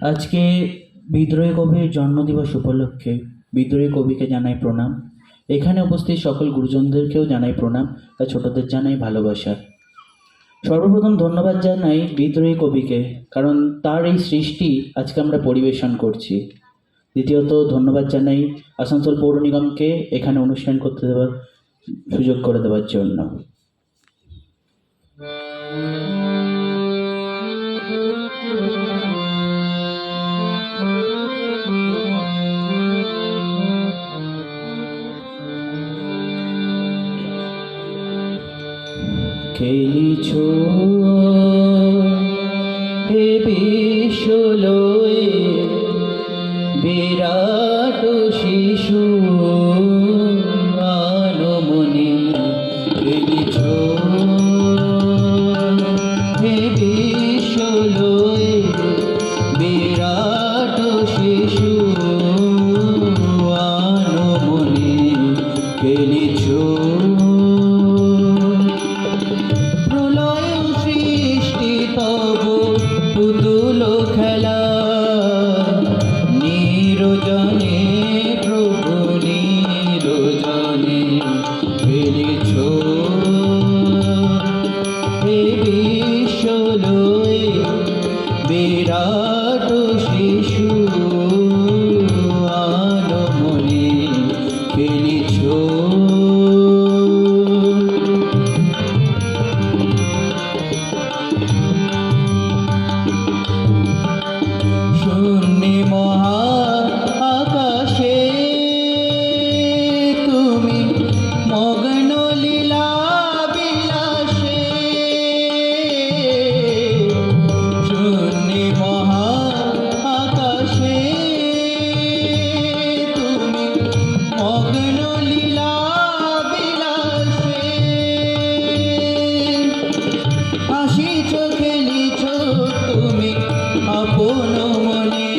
আজকে বিদ্রোহী কবির জন্মদিবস উপলক্ষে বিদ্রোহী কবিকে জানাই প্রণাম। এখানে উপস্থিত সকল গুরুজনদেরকেও জানাই প্রণাম, আর ছোটদের জানাই ভালোবাসা। সর্বপ্রথম ধন্যবাদ জানাই বিদ্রোহী কবিকে, কারণ তার এই সৃষ্টি আজকে আমরা পরিবেশন করছি। দ্বিতীয়ত ধন্যবাদ জানাই আসানসোল পৌর নিগমকে এখানে অনুষ্ঠান করতে দেওয়ার সুযোগ করে দেওয়ার জন্য। খেলিছ হে বিশ্বলয়ে বিরাট শিশু আনমনে, খেলিছ হে বিশ্বলয়ে বিরাট শিশু আনমনে, খেলিছ পুতুল খেলা নিরজনে, প্রভু নিরজনে, খেলিছ হে বিশ্বলয়ে বিরাট শিশু আনমনে, খেলিছ শূন্যে মহা আকাশে তুমি মগ্ন লীলা বিলাসে, শূন্যে মহা আকাশে তুমি মগ্ন লীলা বিলাসে, হাসিছ খেলিছ তুমি আপন মনে,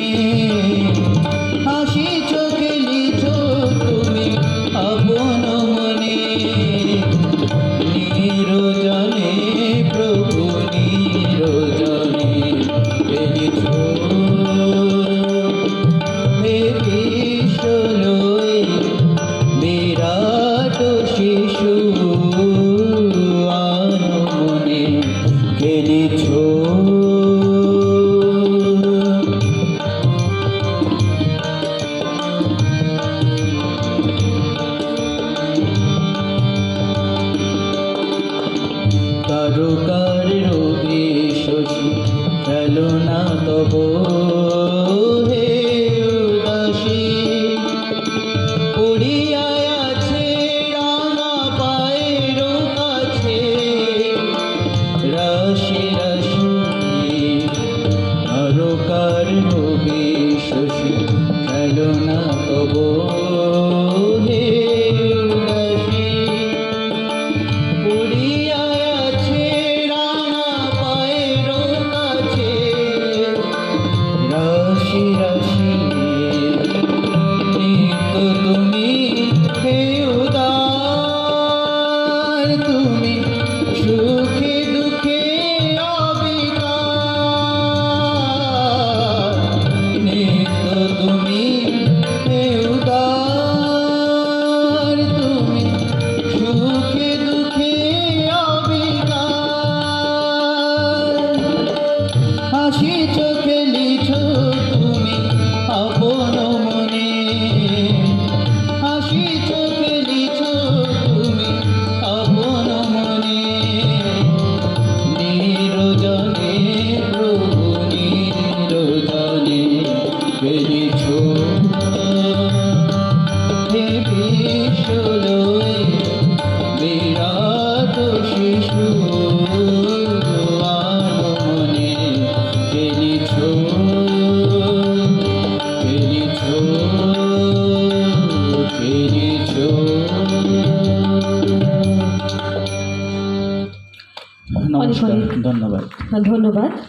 হাসিছ খেলিছ তুমি আপন মনে, নিরজনে প্রভু নিরজনে, খেলিছ হে বিশ্বলয়ে বিরাট শিশু আনমনে, খেলিছ তারকার রবি শশী খেলো না তব হে উদাসী, পড়িয়া আছে রাঙা পায়ের কাছে রাশি রাশি, তারকার রবি শশী খেলো না তব হে উদাসী, পড়িয়া রাশি রাশি, নিত্য তুমি হে উদার, তুমি সুখে দুঃখে অবিকার, নিত্য তুমি হে উদার, তুমি সুখে দুঃখে অবিকার, হাসিছ খেলিছ তুমি আপন মনে, হাসিছ খেলিছ তুমি আপন মনে, নিরজনে প্রভু নিরজনে, খেলিছ হে বিশ্বলয়ে বিরাট শিশু আনমনে, খেলিছ খেলিছ খেলিছ। নমস্কার, ধন্যবাদ। ধন্যবাদ।